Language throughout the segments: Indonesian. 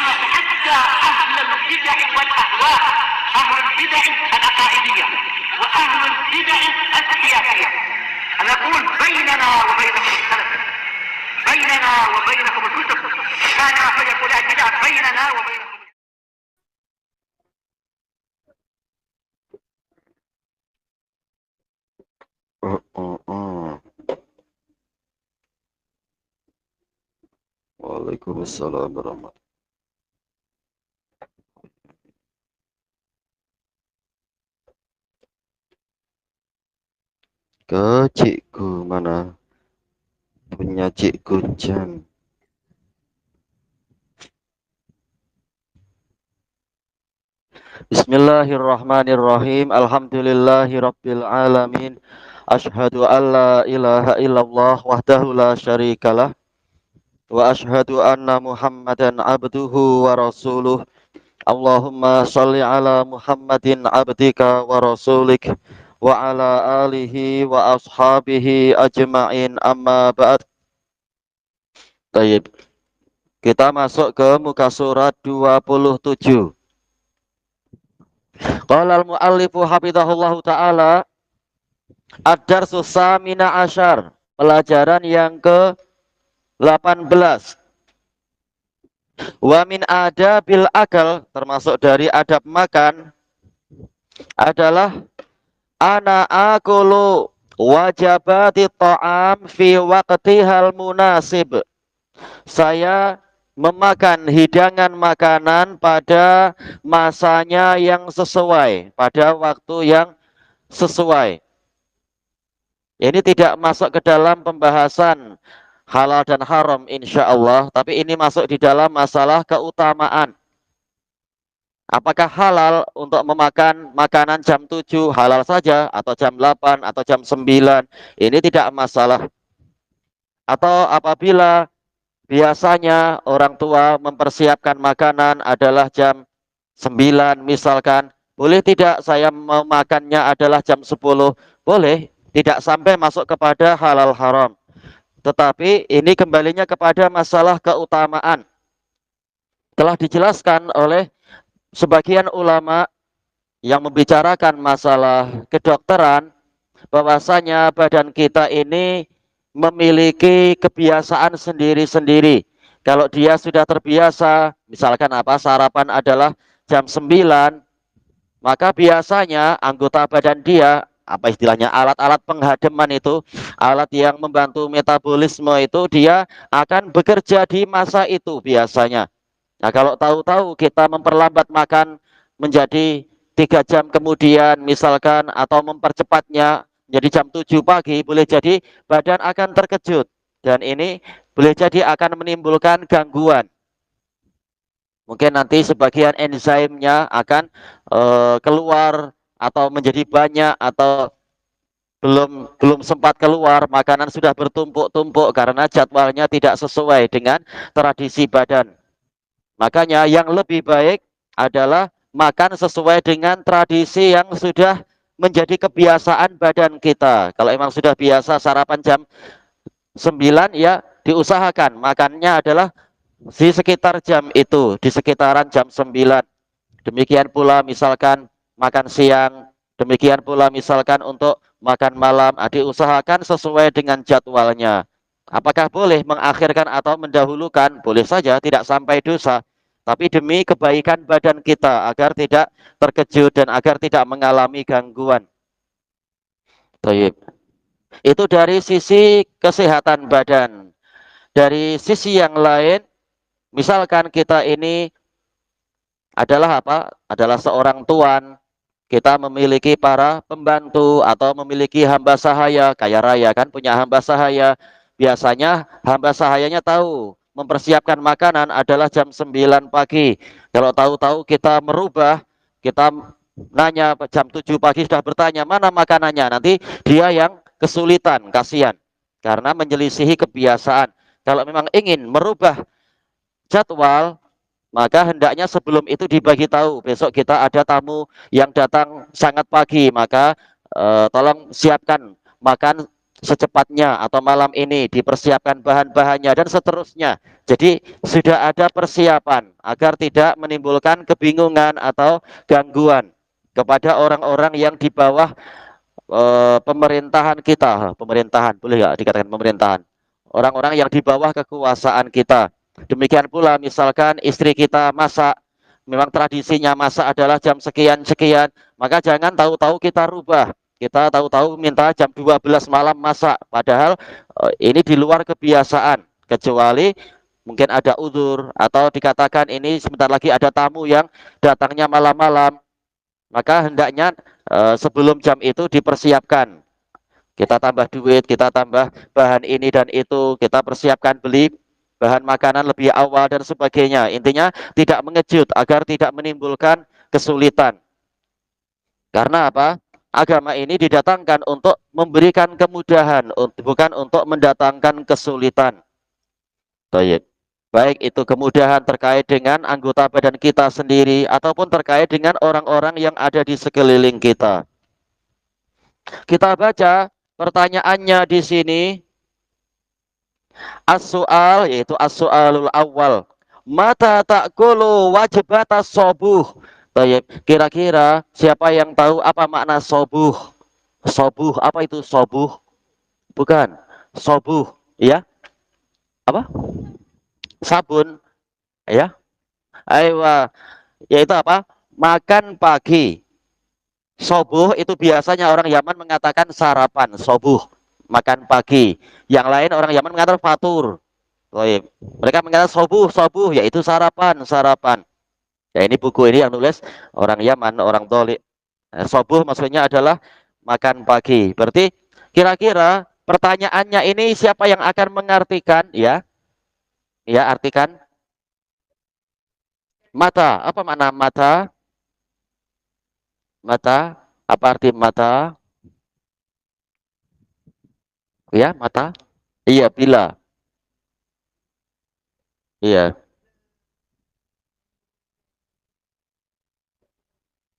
حتى أهل البدع والأهواء، أهل البدع العقائدية وأهل البدع السياسية. أنا أقول بيننا وبينكم السلف، بيننا وبينكم الكتب، كان فيقول البدع بيننا وبينكم. Waalaikumsalam warahmatullahi. Ke cikgu mana? Punya cikgu Jan. Bismillahirrahmanirrahim. Alhamdulillahirabbil alamin. Asyhadu an la ilaha illallah wahdahu la syarikalah wa asyhadu anna Muhammadan abduhu wa rasuluh. Allahumma shalli ala Muhammadin abdika wa rasulik wa ala alihi wa ashabihi ajma'in, amma ba'd. Baik, kita masuk ke muka surat 27. Qala al-muallifu hafizahullahu ta'ala, ad-darsus samina asyar, pelajaran yang ke-18. Wa min adabil akal, termasuk dari adab makan adalah ana akulu wajabati ta'am fi waqtihal munasib. Saya memakan hidangan makanan pada masanya yang sesuai, pada waktu yang sesuai. Ini tidak masuk ke dalam pembahasan halal dan haram insya Allah, tapi ini masuk di dalam masalah keutamaan. Apakah halal untuk memakan makanan jam 7 halal saja, atau jam 8 atau jam 9, ini tidak masalah. Atau apabila biasanya orang tua mempersiapkan makanan adalah jam 9 misalkan, boleh tidak saya memakannya adalah jam 10? Boleh, tidak sampai masuk kepada halal haram. Tetapi ini kembalinya kepada masalah keutamaan. Telah dijelaskan oleh sebagian ulama yang membicarakan masalah kedokteran, bahwasanya badan kita ini memiliki kebiasaan sendiri-sendiri. Kalau dia sudah terbiasa, misalkan sarapan adalah jam 9, maka biasanya anggota badan dia, istilahnya alat-alat penghadaman itu, alat yang membantu metabolisme itu, dia akan bekerja di masa itu biasanya. Nah, kalau tahu-tahu kita memperlambat makan menjadi 3 jam kemudian misalkan, atau mempercepatnya jadi jam 7 pagi, boleh jadi badan akan terkejut. Dan ini boleh jadi akan menimbulkan gangguan. Mungkin nanti sebagian enzimnya akan keluar, atau menjadi banyak, atau belum sempat keluar, makanan sudah bertumpuk-tumpuk karena jadwalnya tidak sesuai dengan tradisi badan. Makanya yang lebih baik adalah makan sesuai dengan tradisi yang sudah menjadi kebiasaan badan kita. Kalau emang sudah biasa sarapan jam 9, ya diusahakan makannya adalah di sekitar jam itu, di sekitaran jam 9. Demikian pula misalkan makan siang, demikian pula misalkan untuk makan malam, diusahakan sesuai dengan jadwalnya. Apakah boleh mengakhirkan atau mendahulukan? Boleh saja, tidak sampai dosa. Tapi demi kebaikan badan kita, agar tidak terkejut dan agar tidak mengalami gangguan. Baik. Itu dari sisi kesehatan badan. Dari sisi yang lain, misalkan kita ini adalah adalah seorang tuan, kita memiliki para pembantu atau memiliki hamba sahaya, kaya raya kan, punya hamba sahaya. Biasanya hamba sahayanya tahu mempersiapkan makanan adalah jam 9 pagi. Kalau tahu-tahu kita merubah, kita nanya jam 7 pagi sudah bertanya mana makanannya, nanti dia yang kesulitan, kasihan, karena menyelisihi kebiasaan. Kalau memang ingin merubah jadwal, maka hendaknya sebelum itu dibagi tahu, besok kita ada tamu yang datang sangat pagi, maka tolong siapkan makan secepatnya atau malam ini dipersiapkan bahan-bahannya dan seterusnya. Jadi sudah ada persiapan agar tidak menimbulkan kebingungan atau gangguan kepada orang-orang yang di bawah pemerintahan kita. Pemerintahan, boleh nggak dikatakan pemerintahan? Orang-orang yang di bawah kekuasaan kita. Demikian pula misalkan istri kita masak, memang tradisinya masak adalah jam sekian-sekian, maka jangan tahu-tahu kita rubah. Kita tahu-tahu minta jam 12 malam masak, padahal ini di luar kebiasaan, kecuali mungkin ada uzur atau dikatakan ini sebentar lagi ada tamu yang datangnya malam-malam, maka hendaknya sebelum jam itu dipersiapkan. Kita tambah duit, kita tambah bahan ini dan itu, kita persiapkan beli bahan makanan lebih awal dan sebagainya. Intinya tidak mengejut agar tidak menimbulkan kesulitan. Karena apa? Agama ini didatangkan untuk memberikan kemudahan, bukan untuk mendatangkan kesulitan. Baik. Baik itu kemudahan terkait dengan anggota badan kita sendiri ataupun terkait dengan orang-orang yang ada di sekeliling kita. Kita baca pertanyaannya di sini. As-soal yaitu as-soalul awal. Mata ta'kulu wajibata sobuh. Baik, kira-kira siapa yang tahu apa makna sobuh? Sobuh, apa itu sobuh? Bukan, sobuh, ya? Apa? Sabun, ya? Aywa, yaitu apa? Makan pagi. Sobuh itu biasanya orang Yaman mengatakan sarapan, sobuh, makan pagi. Yang lain orang Yaman mengatakan fatur. Baik. Mereka mengatakan sobuh, sobuh, yaitu sarapan, sarapan. Ya ini buku ini yang nulis orang Yaman, orang Tolik. Sobuh maksudnya adalah makan pagi. Berarti kira-kira pertanyaannya ini siapa yang akan mengartikan? Ya, ya artikan mata. Apa makna mata? Mata. Apa arti mata? Ya, mata. Iya, bila. Iya.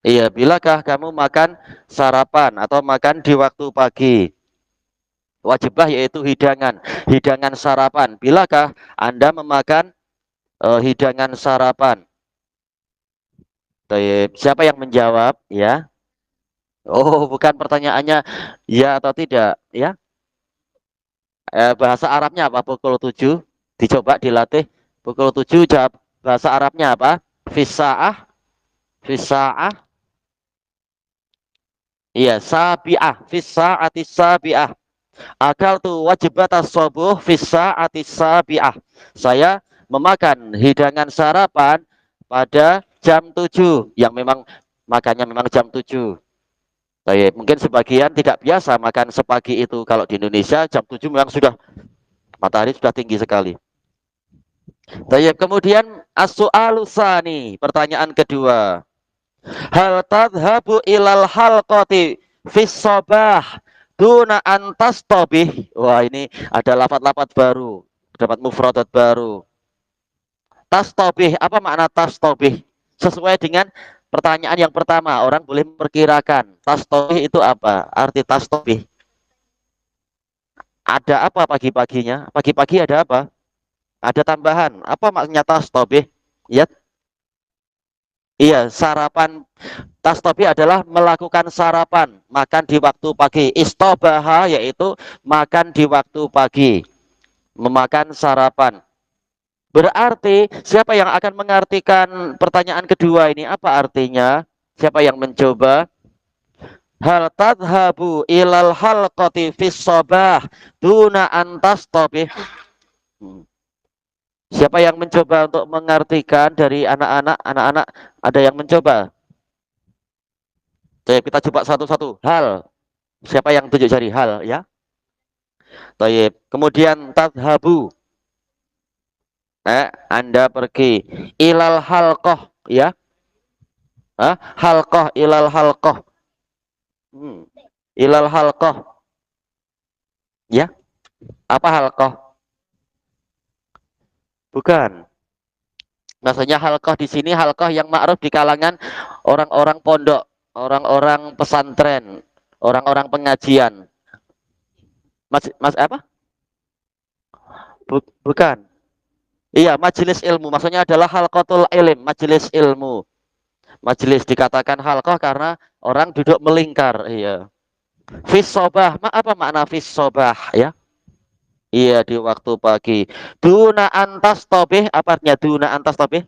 Iya, bilakah kamu makan sarapan atau makan di waktu pagi? Wajibah yaitu hidangan, hidangan sarapan. Bilakah Anda memakan hidangan sarapan? Baik, siapa yang menjawab? Ya. Oh, bukan pertanyaannya ya atau tidak, ya. Bahasa Arabnya apa? Pukul 7. Dicoba dilatih. Pukul 7 jawab bahasa Arabnya apa? Fisaah, fisaah. Iya, sabiah, fisaati sabiah. Akal tu wajibat as-subuh fisaati sabiah. Saya memakan hidangan sarapan pada jam 7 yang memang makannya memang jam 7. Baik, mungkin sebagian tidak biasa makan sepagi itu. Kalau di Indonesia jam 7 memang sudah matahari sudah tinggi sekali. Baik, kemudian as-su'alu tsani, pertanyaan kedua. Hal tadhabu ilal halqati fis sabah duna antas tobih. Wah, ini ada lafaz-lafaz baru, dapat mufradat baru. Tastobih, apa makna tastobih? Sesuai dengan pertanyaan yang pertama, orang boleh memperkirakan tastobih itu apa? Arti tastobih. Ada apa pagi-paginya? Pagi-pagi ada apa? Ada tambahan. Apa maknanya tastobih? Ya, iya, sarapan. Tastobi adalah melakukan sarapan, makan di waktu pagi. Istobaha yaitu makan di waktu pagi, memakan sarapan. Berarti siapa yang akan mengartikan pertanyaan kedua ini? Apa artinya? Siapa yang mencoba? Hal tadhabu ilal halqati fis sabah duna antas tobih. Siapa yang mencoba untuk mengartikan dari anak-anak? Anak-anak ada yang mencoba? Jadi kita coba satu-satu. Hal. Siapa yang tunjuk jari? Hal, ya? Taib. Kemudian tadhabu. Anda pergi ilal halqah, ya? Halqah ilal halqah. Ilal halqah. Ya? Apa halqah? Bukan. Maksudnya halqah di sini halqah yang ma'ruf di kalangan orang-orang pondok, orang-orang pesantren, orang-orang pengajian. Mas apa? Bukan. Iya, majelis ilmu. Maksudnya adalah halqatul ilm, majelis ilmu. Majelis dikatakan halqah karena orang duduk melingkar. Iya. Fis sobah, apa makna fis sobah ya? Iya, di waktu pagi. Duna antas tobih, apa artinya duna antas tobih?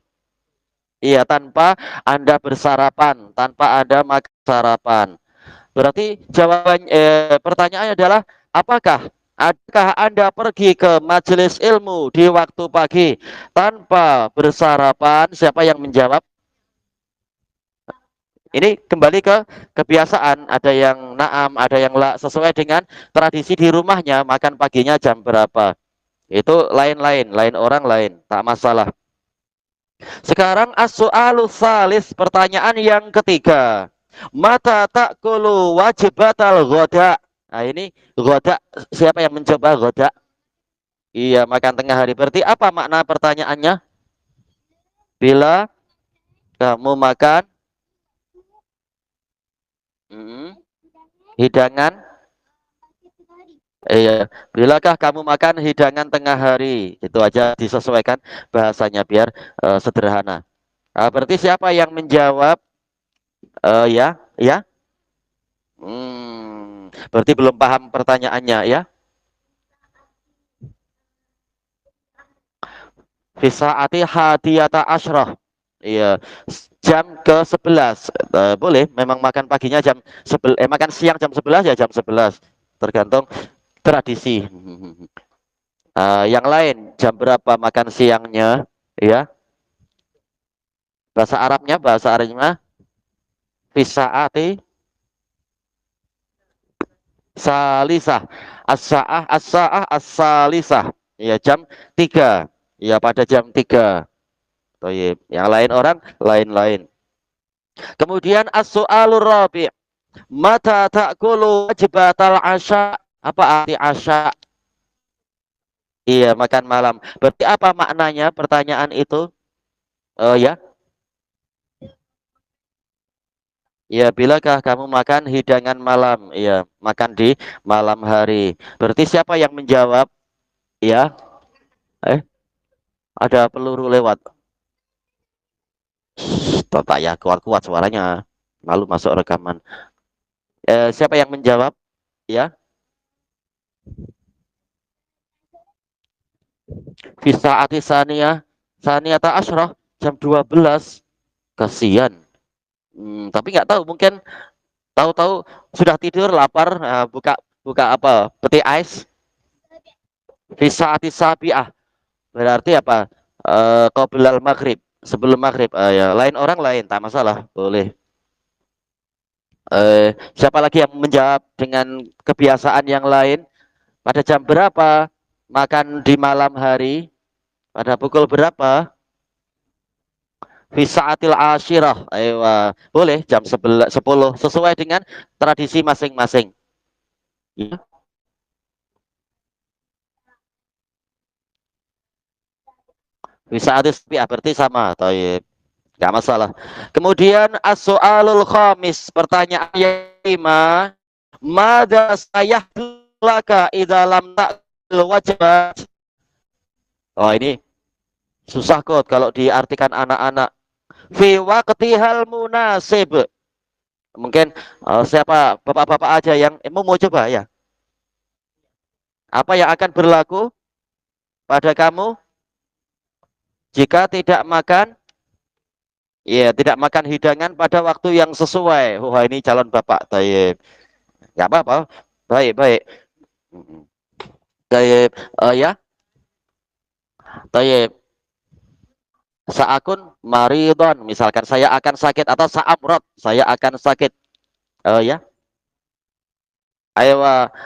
Iya, tanpa Anda bersarapan, tanpa Anda makan sarapan. Berarti pertanyaannya adalah adakah Anda pergi ke majelis ilmu di waktu pagi tanpa bersarapan? Siapa yang menjawab? Ini kembali ke kebiasaan, ada yang naam, ada yang la, sesuai dengan tradisi di rumahnya, makan paginya jam berapa. Itu lain-lain, lain orang lain, tak masalah. Sekarang as-su'alu salis, pertanyaan yang ketiga. Mata ta'kulu wajibatal ghoda. Nah ini ghoda, siapa yang mencoba ghoda? Iya, makan tengah hari. Berarti apa makna pertanyaannya? Bila kamu makan hidangan, iya, bilakah kamu makan hidangan tengah hari? Itu aja disesuaikan bahasanya biar sederhana. Berarti siapa yang menjawab? Ya, ya. Berarti belum paham pertanyaannya ya. Fisaati hadiyata asyrah. Iya, jam ke-11. Boleh, memang makan paginya makan siang jam 11 ya jam 11. Tergantung tradisi. Yang lain jam berapa makan siangnya? Ya, bahasa Arabnya fisaati salisah, as-sa'ah as-sa'ah as-salisah. Ya, jam 3. Ya, pada jam 3. Toyib. Yang lain orang lain-lain. Kemudian as-su'alur rabi'. Mata ta'kulu wajibatal asya? Apa arti asya? Iya, makan malam. Berarti apa maknanya pertanyaan itu? Ya. Ya, bilakah kamu makan hidangan malam? Iya, makan di malam hari. Berarti siapa yang menjawab? Ya. Eh, ada peluru lewat. Tak ya, kuat-kuat suaranya. Lalu masuk rekaman. Siapa yang menjawab? Ya. Bisa ati Saniyata Ashraf jam 12. Kasihan. Tapi nggak tahu, mungkin tahu-tahu sudah tidur, lapar, buka buka apa? Peti ais. Bisa ati sabiah. Berarti apa? Qoblal maghrib, sebelum maghrib. Ya, lain orang lain, tak masalah, boleh. Siapa lagi yang menjawab dengan kebiasaan yang lain? Pada jam berapa makan di malam hari? Pada pukul berapa? Fisaatil asyirah. Ayo, boleh jam 11, 10 sesuai dengan tradisi masing-masing. Ya. Fisaatil berarti sama. Taib. Gak masalah. Kemudian as-soalul khamis, pertanyaan yang kelima. Mada sayahlaka idalam ta'il wajibat. Oh ini susah kok kalau diartikan anak-anak. Fi waqtihal munasib. Mungkin siapa bapak-bapak aja yang mau coba ya. Apa yang akan berlaku pada kamu jika tidak makan? Ya, tidak makan hidangan pada waktu yang sesuai. Wah, ini calon bapak. Taib. Gak apa-apa. Baik, baik. Taib. Ya, taib. Sa'akun maridon. Misalkan saya akan sakit atau sa'amrot. Saya akan sakit. Ya. Ayo,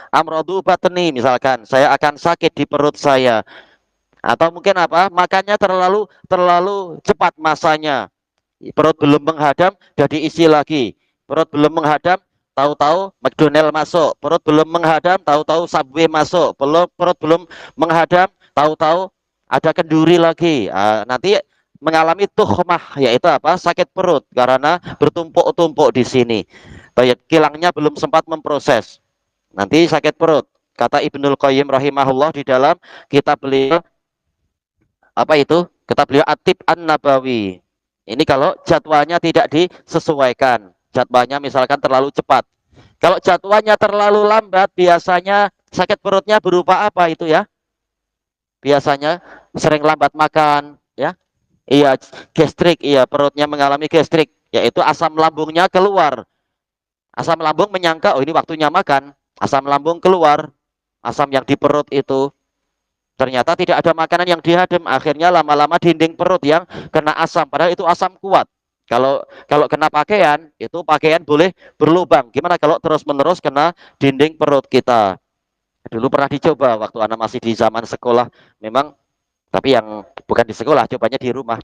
amrodu batni. Misalkan saya akan sakit di perut saya. Atau mungkin apa? Makannya terlalu cepat masanya. Perut belum menghadam, udah diisi lagi. Perut belum menghadam, tahu-tahu McDonald masuk. Perut belum menghadam, tahu-tahu Subway masuk. Perut belum menghadam, tahu-tahu ada kenduri lagi. Nanti mengalami tuhmah, yaitu apa? Sakit perut karena bertumpuk-tumpuk di sini. Kilangnya belum sempat memproses. Nanti sakit perut. Kata Ibnul Qayyim rahimahullah di dalam kitab beliau, apa itu? Kitab beliau At-Tib An-Nabawi. Ini kalau jadwalnya tidak disesuaikan. Jadwalnya misalkan terlalu cepat. Kalau jadwalnya terlalu lambat, biasanya sakit perutnya berupa apa itu ya? Biasanya sering lambat makan, ya. Iya, gastrik, iya, perutnya mengalami gastrik, yaitu asam lambungnya keluar. Asam lambung menyangka, oh ini waktunya makan. Asam lambung keluar, asam yang di perut itu. Ternyata tidak ada makanan yang dihadam, akhirnya lama-lama dinding perut yang kena asam, padahal itu asam kuat. Kalau kalau kena pakaian, itu pakaian boleh berlubang. Gimana kalau terus-menerus kena dinding perut kita? Dulu pernah dicoba waktu anak masih di zaman sekolah, memang, tapi yang bukan di sekolah, cobanya di rumah.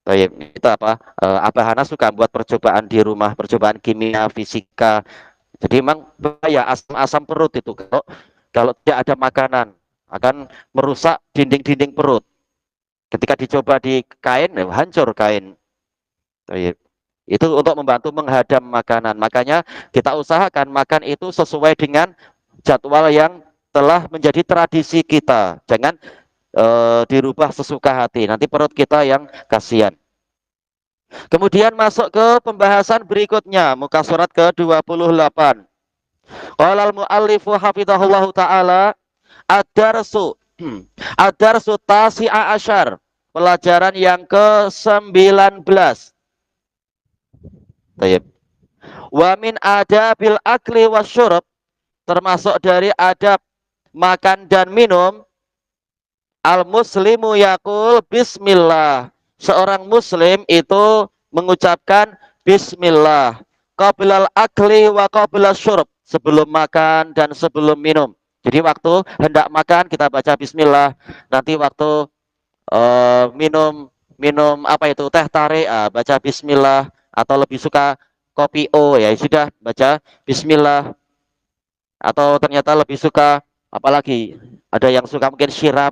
Baik, itu apa? Abah Hana suka buat percobaan di rumah, percobaan kimia, fisika. Jadi memang bahaya asam-asam perut itu kalau kalau tidak ada makanan akan merusak dinding-dinding perut. Ketika dicoba di kain, hancur kain. Baik. Itu untuk membantu menghadam makanan. Makanya kita usahakan makan itu sesuai dengan jadwal yang telah menjadi tradisi kita. Jangan dirubah sesuka hati. Nanti perut kita yang kasihan. Kemudian masuk ke pembahasan berikutnya, muka surat ke-28. Qala al-muallifu hafizahullahu taala ad-darsu ad-darsu tasi'a asyar, pelajaran yang ke-19. Baik. Wa min adabil akli wasyurb, termasuk dari adab makan dan minum, al-muslimu yaqul bismillah. Seorang muslim itu mengucapkan bismillah qablal akli wa qablal syurb, sebelum makan dan sebelum minum. Jadi waktu hendak makan kita baca bismillah, nanti waktu minum minum apa itu teh tarik, baca bismillah, atau lebih suka kopi ya sudah baca bismillah, atau ternyata lebih suka apalagi, ada yang suka mungkin syirap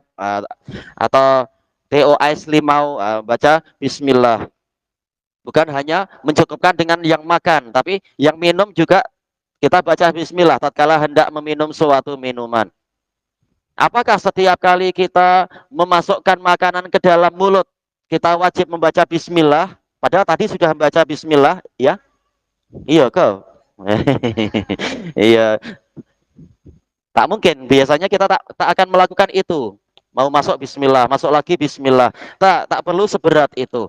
atau teh ais limau, baca bismillah. Bukan hanya mencukupkan dengan yang makan, tapi yang minum juga kita baca bismillah tatkala hendak meminum suatu minuman. Apakah setiap kali kita memasukkan makanan ke dalam mulut kita wajib membaca bismillah? Padahal tadi sudah membaca bismillah, ya? Iya kau. Iya, tak mungkin. Biasanya kita tak akan melakukan itu. Mau masuk bismillah, masuk lagi bismillah. Tak perlu seberat itu.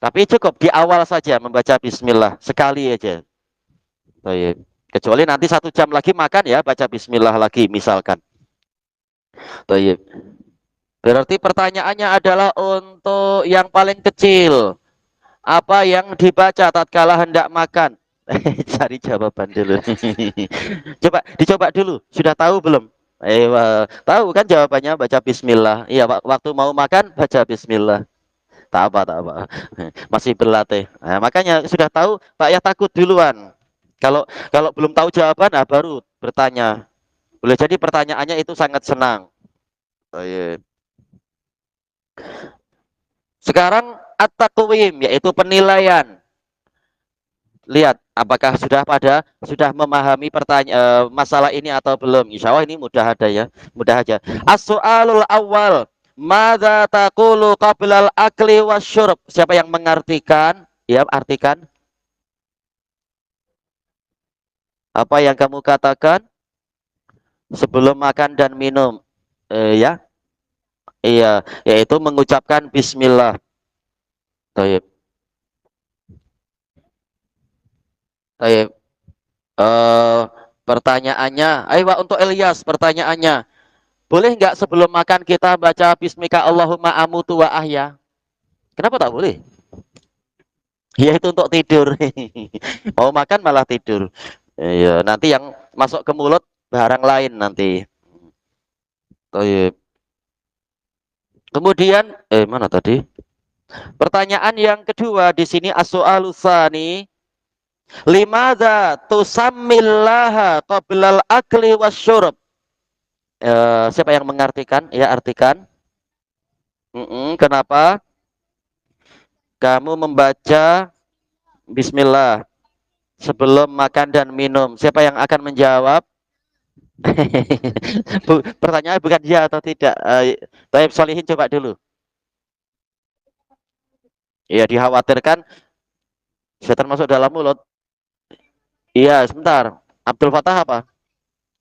Tapi cukup di awal saja membaca bismillah sekali aja. Baik. Kecuali nanti 1 jam lagi makan, ya baca bismillah lagi misalkan. Baik. Berarti pertanyaannya adalah untuk yang paling kecil. Apa yang dibaca tatkala hendak makan? Cari jawaban dulu. Coba dicoba dulu. Sudah tahu belum? Tahu kan jawabannya, baca bismillah. Iya, waktu mau makan baca bismillah. Tak apa, tak apa. Masih berlatih. Nah, makanya sudah tahu, tak ya takut duluan. Kalau kalau belum tahu jawaban, baru bertanya. Boleh jadi pertanyaannya itu sangat senang. Oh, iya. Sekarang at-taqwim, yaitu penilaian. Lihat apakah sudah memahami masalah ini atau belum. Insya Allah ini mudah ada ya, mudah aja. As-soalul awal, madza taqulu qablal akli wasyurb. Siapa yang mengartikan? Ya, artikan. Apa yang kamu katakan sebelum makan dan minum? Ya, iya, yaitu mengucapkan bismillah. Taib. Taib. Pertanyaannya, ayo untuk Ilyas, pertanyaannya, boleh nggak sebelum makan kita baca Bismika Allahumma amutu wa ahya? Kenapa tak boleh? Ya itu untuk tidur. Mau makan malah tidur. Ya, nanti yang masuk ke mulut barang lain nanti. Taib. Kemudian, mana tadi? Pertanyaan yang kedua di sini, as-su'alusani, limadza tusammillaha qablal akli wasyurb. Siapa yang mengartikan? Ya, artikan. Kenapa kamu membaca bismillah sebelum makan dan minum? Siapa yang akan menjawab? Pertanyaannya bukan ya atau tidak. Taib Solihin coba dulu. Iya, dikhawatirkan setan masuk dalam mulut. Iya, sebentar. Abdul Fatah apa?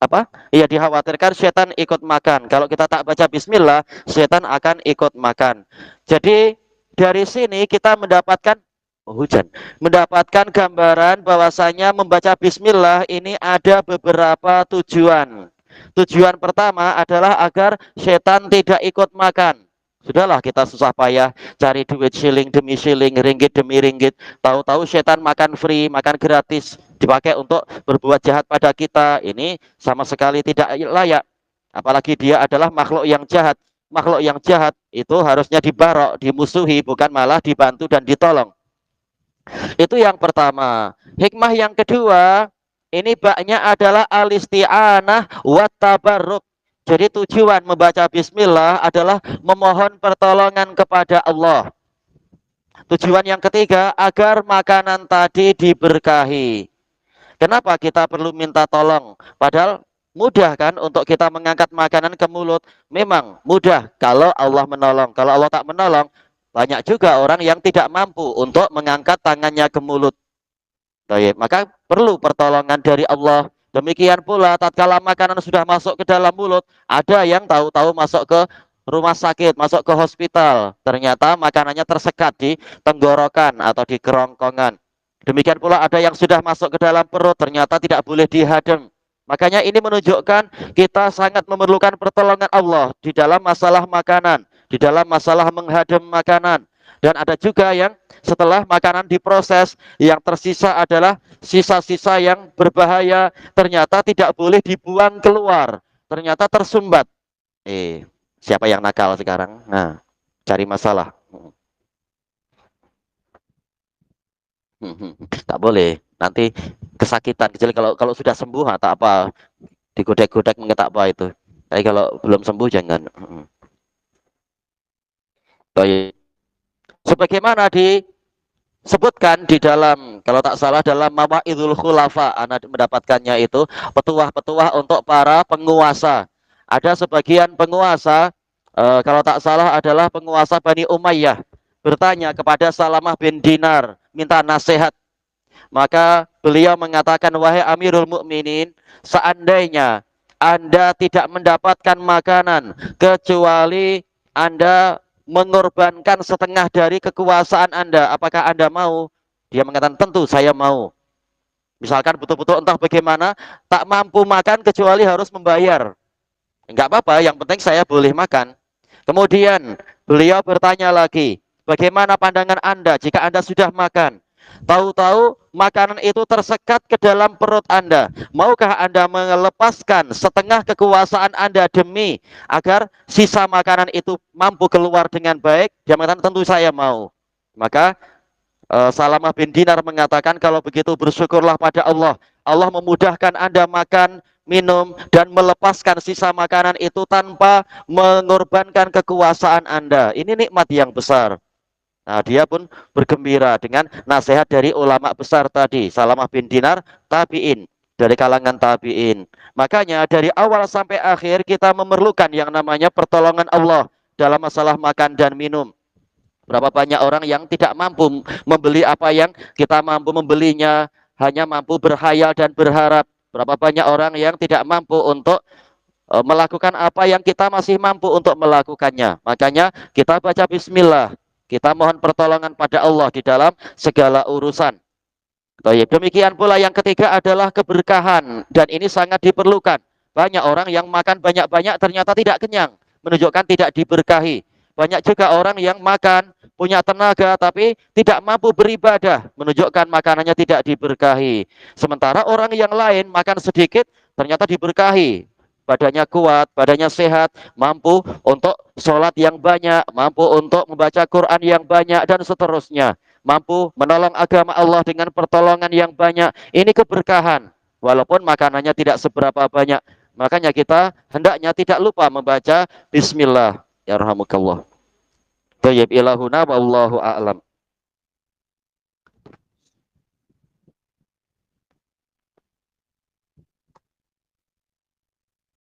Apa? Iya, dikhawatirkan setan ikut makan. Kalau kita tak baca bismillah, setan akan ikut makan. Jadi dari sini kita mendapatkan hujan, mendapatkan gambaran bahwasanya membaca bismillah ini ada beberapa tujuan. Tujuan pertama adalah agar setan tidak ikut makan. Sudahlah kita susah payah cari duit shilling demi shilling, ringgit demi ringgit. Tahu-tahu setan makan free, makan gratis, dipakai untuk berbuat jahat pada kita. Ini sama sekali tidak layak. Apalagi dia adalah makhluk yang jahat. Makhluk yang jahat itu harusnya dibarok, dimusuhi, bukan malah dibantu dan ditolong. Itu yang pertama. Hikmah yang kedua, ini baknya adalah alisti'anah wa tabarruk. Jadi tujuan membaca bismillah adalah memohon pertolongan kepada Allah. Tujuan yang ketiga, agar makanan tadi diberkahi. Kenapa kita perlu minta tolong? Padahal mudah kan untuk kita mengangkat makanan ke mulut. Memang mudah kalau Allah menolong. Kalau Allah tak menolong, banyak juga orang yang tidak mampu untuk mengangkat tangannya ke mulut. Baik, maka perlu pertolongan dari Allah. Demikian pula tatkala makanan sudah masuk ke dalam mulut, ada yang tahu-tahu masuk ke rumah sakit, masuk ke hospital. Ternyata makanannya tersekat di tenggorokan atau di kerongkongan. Demikian pula ada yang sudah masuk ke dalam perut, ternyata tidak boleh dihadam. Makanya ini menunjukkan kita sangat memerlukan pertolongan Allah di dalam masalah makanan, di dalam masalah menghadam makanan. Dan ada juga yang setelah makanan diproses, yang tersisa adalah sisa-sisa yang berbahaya, ternyata tidak boleh dibuang keluar, ternyata tersumbat. Siapa yang nakal sekarang? Nah, cari masalah. Tak boleh, nanti kesakitan. Kecuali kalau sudah sembuh, tak apa, digodek-godek tak apa itu. Tapi kalau belum sembuh jangan. Baik. Sebagaimana disebutkan di dalam, kalau tak salah dalam Mawaidul Khulafa, Anda mendapatkannya itu petuah-petuah untuk para penguasa. Ada sebagian penguasa, kalau tak salah adalah penguasa Bani Umayyah, bertanya kepada Salamah bin Dinar, minta nasihat. Maka beliau mengatakan, wahai Amirul Mukminin, seandainya Anda tidak mendapatkan makanan kecuali Anda mengorbankan setengah dari kekuasaan Anda, apakah Anda mau? Dia mengatakan, tentu saya mau. Misalkan betul-betul entah bagaimana, tak mampu makan kecuali harus membayar. Enggak apa-apa, yang penting saya boleh makan. Kemudian beliau bertanya lagi, bagaimana pandangan Anda jika Anda sudah makan? Tahu-tahu makanan itu tersekat ke dalam perut Anda. Maukah Anda melepaskan setengah kekuasaan Anda demi agar sisa makanan itu mampu keluar dengan baik? Dia mengatakan, tentu saya mau. Maka Salamah bin Dinar mengatakan, kalau begitu bersyukurlah pada Allah. Allah memudahkan Anda makan, minum, dan melepaskan sisa makanan itu tanpa mengorbankan kekuasaan Anda. Ini nikmat yang besar. Nah, dia pun bergembira dengan nasihat dari ulama besar tadi, Salamah bin Dinar, tabi'in, dari kalangan tabi'in. Makanya dari awal sampai akhir kita memerlukan yang namanya pertolongan Allah dalam masalah makan dan minum. Berapa banyak orang yang tidak mampu membeli apa yang kita mampu membelinya, hanya mampu berhayal dan berharap. Berapa banyak orang yang tidak mampu untuk melakukan apa yang kita masih mampu untuk melakukannya. Makanya kita baca bismillah. Kita mohon pertolongan pada Allah di dalam segala urusan. Demikian pula yang ketiga adalah keberkahan. Dan ini sangat diperlukan. Banyak orang yang makan banyak-banyak ternyata tidak kenyang. Menunjukkan tidak diberkahi. Banyak juga orang yang makan, punya tenaga, tapi tidak mampu beribadah. Menunjukkan makanannya tidak diberkahi. Sementara orang yang lain makan sedikit, ternyata diberkahi. Badannya kuat, badannya sehat, mampu untuk sholat yang banyak, mampu untuk membaca Quran yang banyak, dan seterusnya. Mampu menolong agama Allah dengan pertolongan yang banyak. Ini keberkahan. Walaupun makanannya tidak seberapa banyak. Makanya kita hendaknya tidak lupa membaca Bismillah. Ya rahmukallah. Tayyib ilahuna wallahu a'lam.